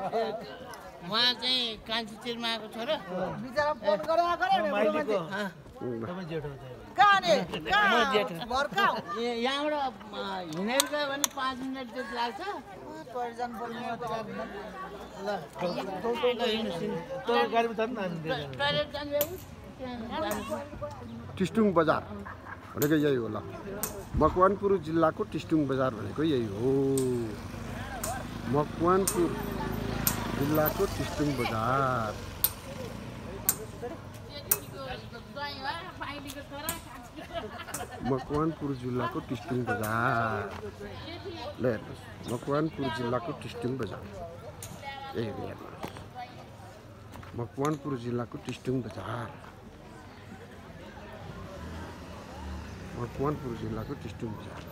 उहाँ चाहिँ कान्छी चिरमाको छोरा बिचरा फोन गरे यहाँबाट हिँडेर गयो भने 5 मिनट जति लाग्छ टिस्टुङ बजार भनेको यही हो ल मकवानपुर जिल्लाको टिस्टुङ बजार भनेको यही हो मकवानपुर जिल्लाको टिस्टुङ बजार मकवानपुर जिल्लाको टिस्टुङ बजार ल हेर्नुहोस् मकवानपुर जिल्लाको टिस्टुङ बजार यही हो हेर्नुहोस् मकवानपुर जिल्लाको टिस्टुङ बजार मकवानपुर जिल्लाको टिस्टुङ बजार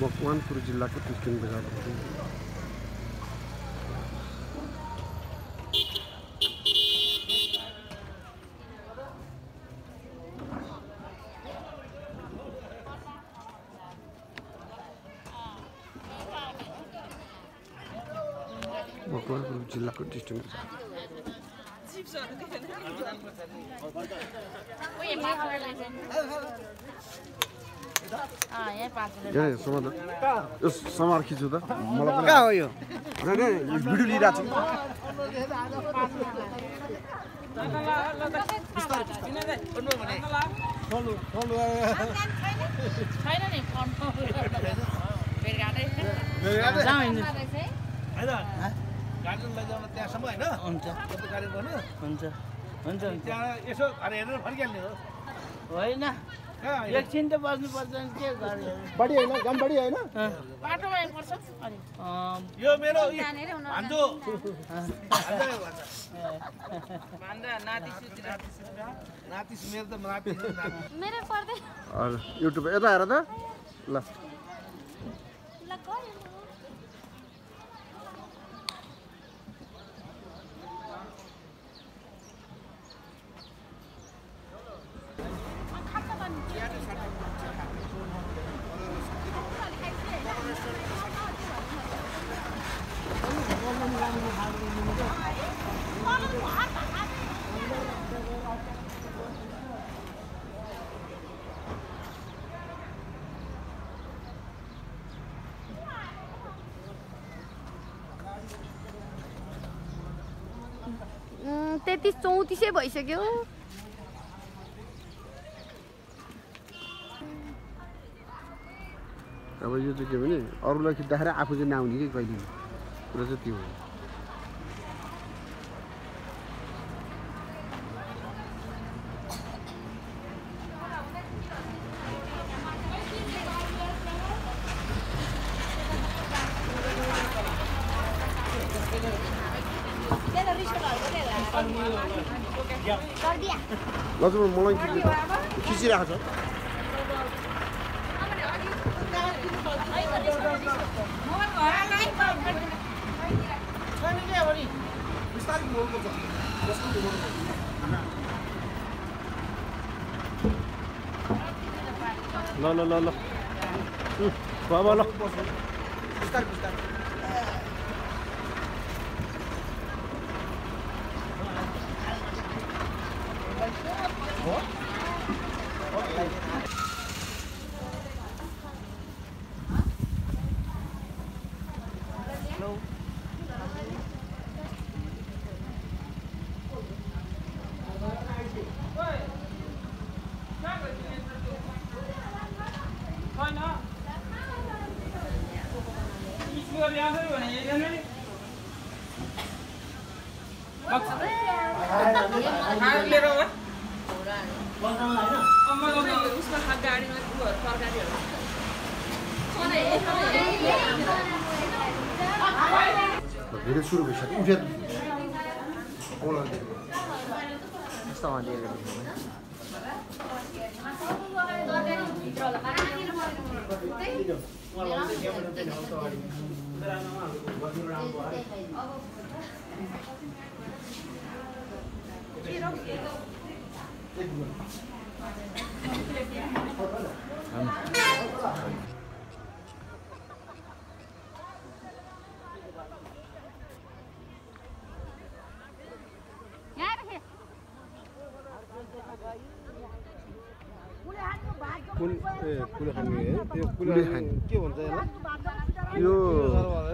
मकवानपुर जिल्लाको टिस्टुङ बजार मकवानपुर जिल्लाको टिस्टुङ बजार यो समार खिच्छु त मलाई पनि कहाँ हो यो भिडियो लिइरहेको छु होइन एकछिन त बस्नुपर्छ नि के गर्ने बढी होइन गम बढी होइन बाटोमा पर्छ यो मेरो भान्जो नाति मेरो त नाति मेरो पर्दै युट्युब यता हेर त ल तेत्तिस 34 भइसक्यो अब यो चाहिँ के भने अरूलाई खिच्दाखेरि आफू चाहिँ नआउने कि कहिले कुरा चाहिँ त्यो हो लजु मलाई खिचिरहेको छ ल ल ल ल बाबा ल भिडियो सुरु भइसक्यो उठ्यो यो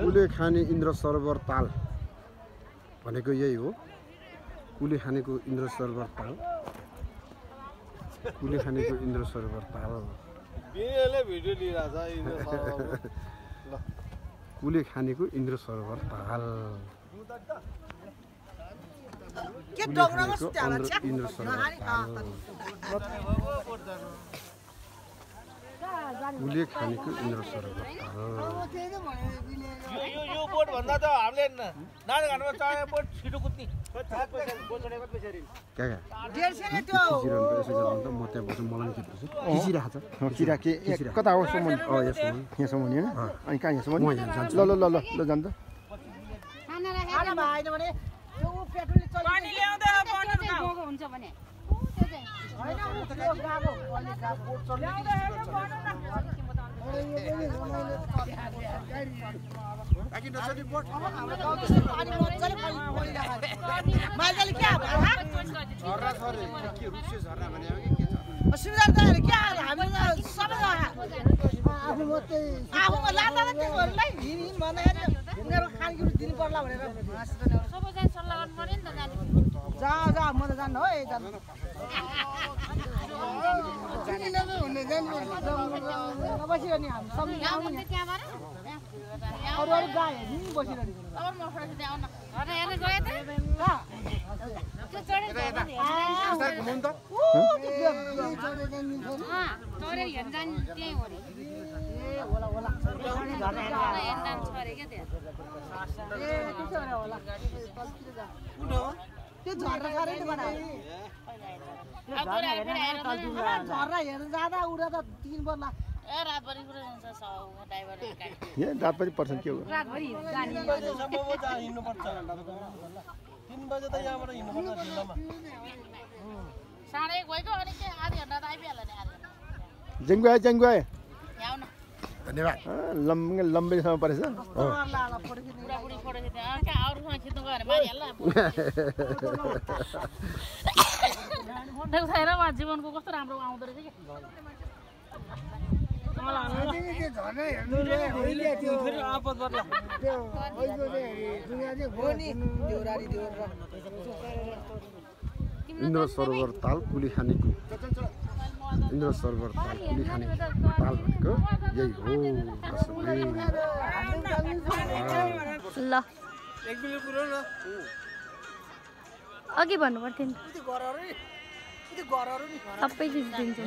कुले खाने इन्द्र सरोवर ताल भनेको यही हो। कुले खानेको इन्द्र सरोवर ताल, कुले खानेको इन्द्र सरोवर ताल। कुले खानेको इन्द्र सरोवर ताल, इन्द्र सरोवर ताल। कुले खानेको इन्द्र सरोवर यो बोट भन्दा त हामीले नारायणघाटमा चढेको बोट छिटो कुद्ने म त्यहाँ बस्छु, मलाई खिचिरहेको छ। खिचिरा के कता हो यहाँसम्म नि होइन? अनि कहाँ यहाँसम्म? ल ल ल ल ल जान्छ। रातभरि पर्छ के हो? 3 बजे त यहाँबाट हिँड्नुपर्छ ढिलोमा। जेङ्गुवाए धन्यवाद। लम्बैसम्म परेछ। जीवनको कस्तो राम्रो आउँदो रहेछ इन्द्र सरोवर ताल कुली खानेको, इन्द्र सरोवर ताल कुली खानेको ताल भनेको यही हो। ल अघि भन्नु पर्थ्यो नि, सबै खिचिदिन्छु म।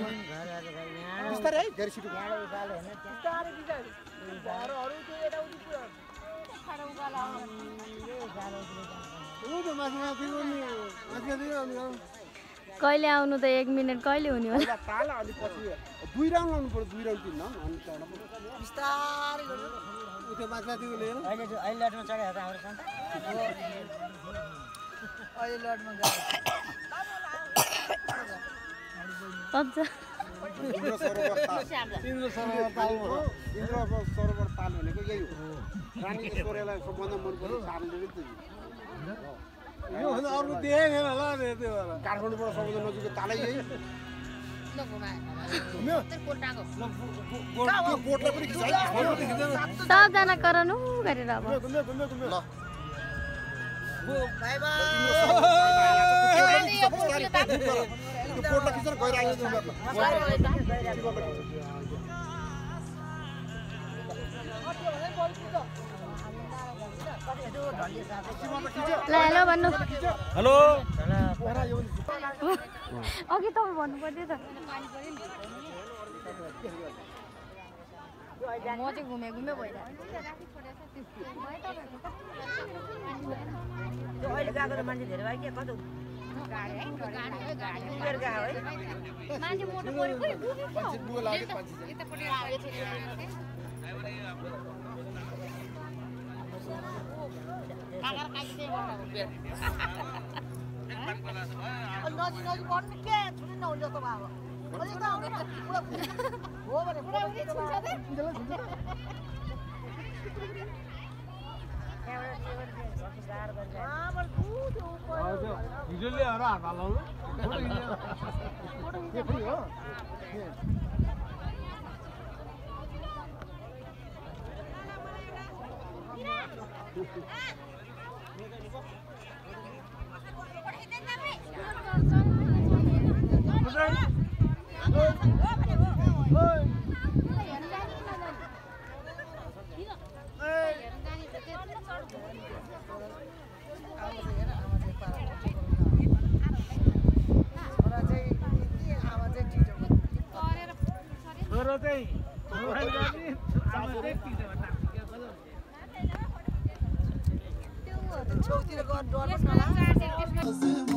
कहिले आउनु त 1 मिनेट कहिले हुने होला? 2 राउन्ड लाउनु पर्छ, 2 राउन्ड 3 राउन्ड अनि चढ्नु पर्छ। बिस्तारै गर्नु उते माथि लिएर अहिले लटमा चढेको त हाम्रो सन्त अहिले लटमा गयो इन्द्र सरोवर ताल भनेको यही हो। रानी ईश्वरलाई सबभन्दा मन पर्ने तालले नि त यो भन्दा अरु देखेन होला त्यो भएर काठमाडौँबाट सबभन्दा नजिकको तालै यही। बोटलाई पनि सबजना कराउनु गरेर अब बाइ बाइ बोटलाई खिचेर गइरहेको ल हेलो भन्नु। हेलो अघि तपाईँ भन्नु पर्थ्यो त। म चाहिँ घुमे भइरहेको अहिले गएको त मान्छे धेरै भयो के कस्तो मान्छे मोटो परेको नजिक नजिक भन्नु के छुने नहुने जस्तो भयो अब अलिक त हो भने पुरा उनी छुन्छ त हिजो ल्याएर हात हालाउनु छेउतिर गएर डर्नुहोस् न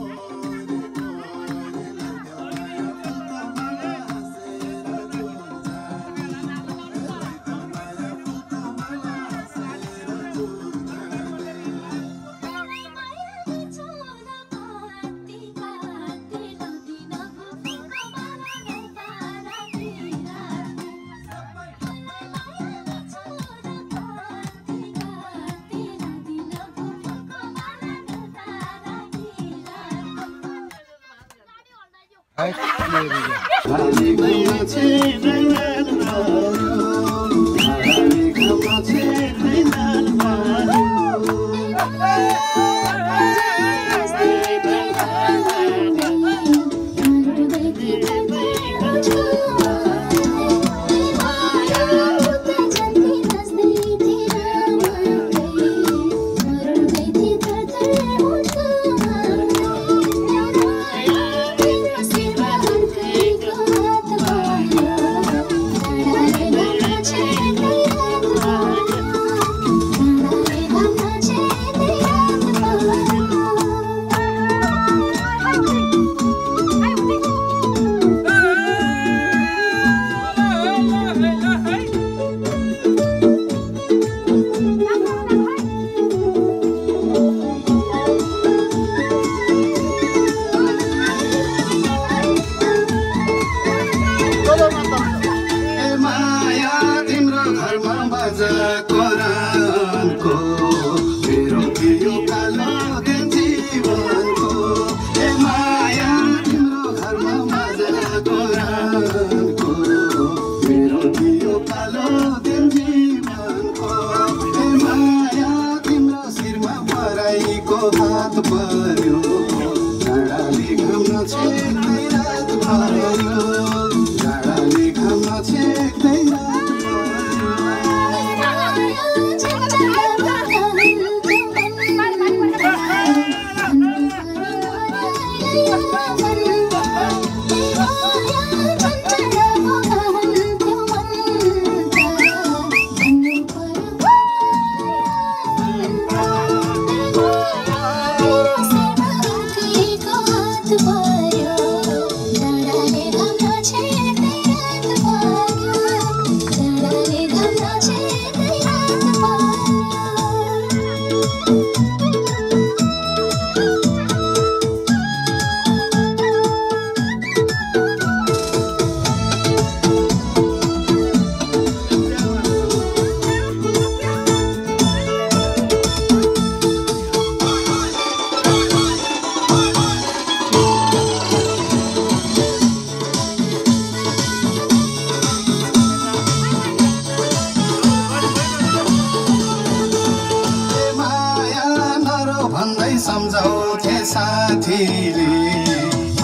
सम्झाउँथे साथीले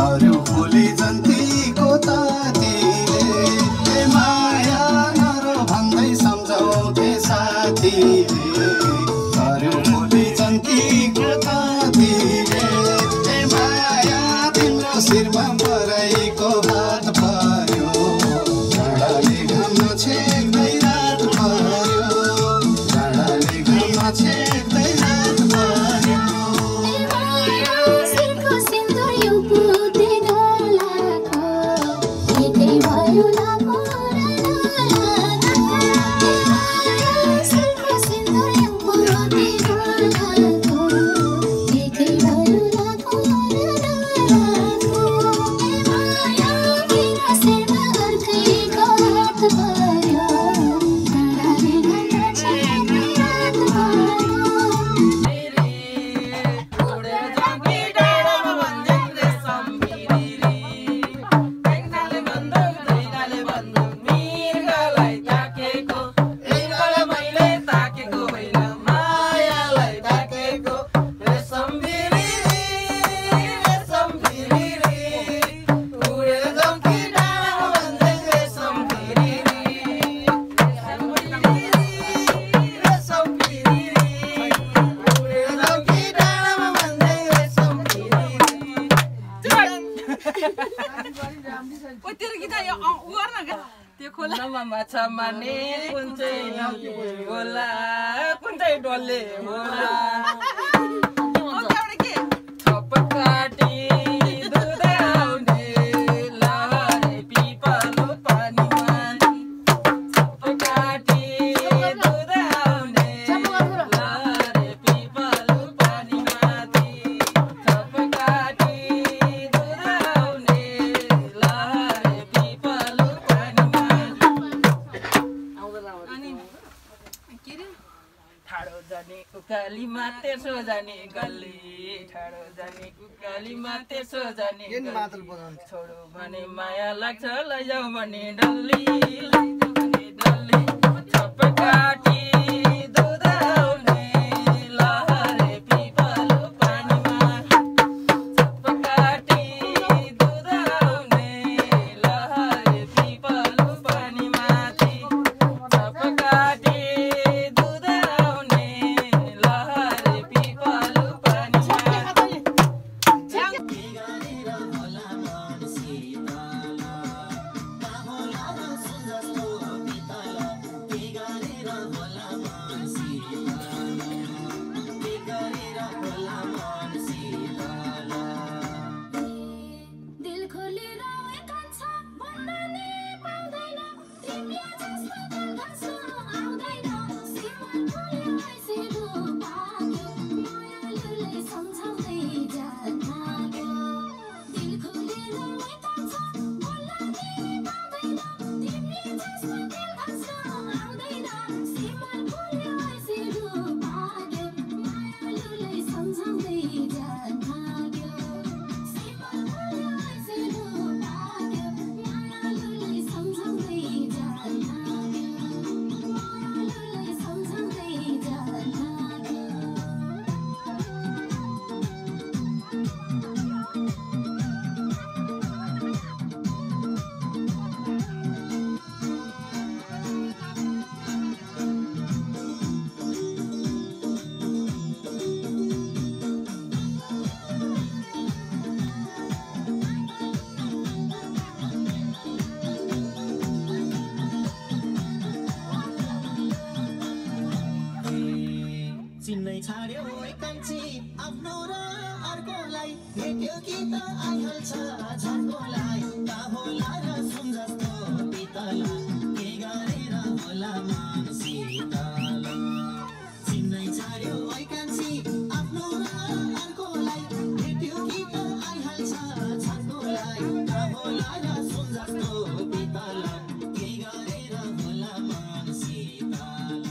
अरू फुली जन्तीको तातीले माया नरो भन्दै सम्झाउँथे साथीले अरू फुली जन्तीको तातीले माया तिम्रो शिरमा पराइको हात पर्यो डाँडाले घाममा छेक्दै रात पर्यो डाँडाले घाममा छेक्दै रात पर्यो Thank you. ओ तेरो गीत यो उ गर्न के त्यो खोलामा माछा मार्ने कुन चाहिँ होला कुन चाहिँ डल्ले होला ओ त्यहाँबाट के थपकाटी दुध आउने लहरे पिपलो पानीमा थपकाटी दुध आउने लहरे पिपलो पानीमाथि थपकाटी दुध आउने लहरे पिपलो अनि के रे ठाडो जाने उकालीमा तेर्सो जाने गल्ली ठाडो जाने उकालीमा तेर्सो जाने छोडो भने माया लाग्छ लैजाऊ भने डल्ली डल्ली थपकाटी दुध आउने लहरे पिपलो पानीमा थपकाटी दुध आउने लहरे पिपलो पानीमाथि थपकाटी दुध आउने लहरे पिपलो पानीमाथि दिल खोलेर कान्छ भन्न नि पाउँदैन तिमी जस्तो दिल घाँस आउँदैन सीमा खोल्यो ऐसेको भाग्यो मायालुले सम्झाउँदै जान लाग्यो दिल खोलेर कान्छ भन्न नि पाउँदैन तिमी जस्तो दिल घाँस आउँदैन सीमा खोल्यो ऐसेको भाग्यो मायालुले सम्झाउँदै जान लाग्यो सीमा खोल्यो ऐसेको भाग्यो मायालुले सम्झाउँदै जान लाग्यो मायालुले सम्झाउँदै जान लाग्यो चिन्नै छाड्यो एकान्छी आफ्नो र अर्कोलाई भेट्यो कि त आइहाल्छ झर्कोलाई का होला र सुन जस्तो पितला के गरेर होला मन शीतल चिन्नै छाड्यो एकान्छी आफ्नो र अर्कोलाई भेट्यो कि त आइहाल्छ झर्कोलाई का होला र सुन जस्तो पितला के गरेर होला मन शीतल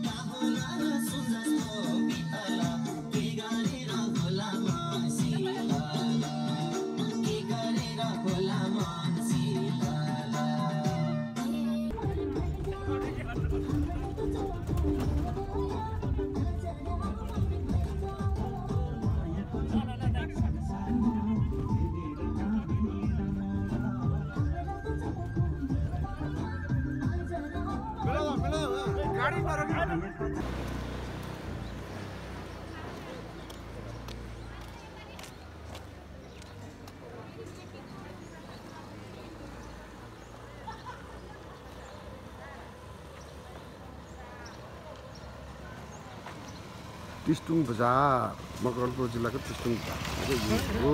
का होला र सुन जस्तो पितला के गरेर होला मन शीतल के गरेर होला मन शीतल टिस्टुङ बजार मकवानपुर जिल्लाको टिस्टुङ बजार हो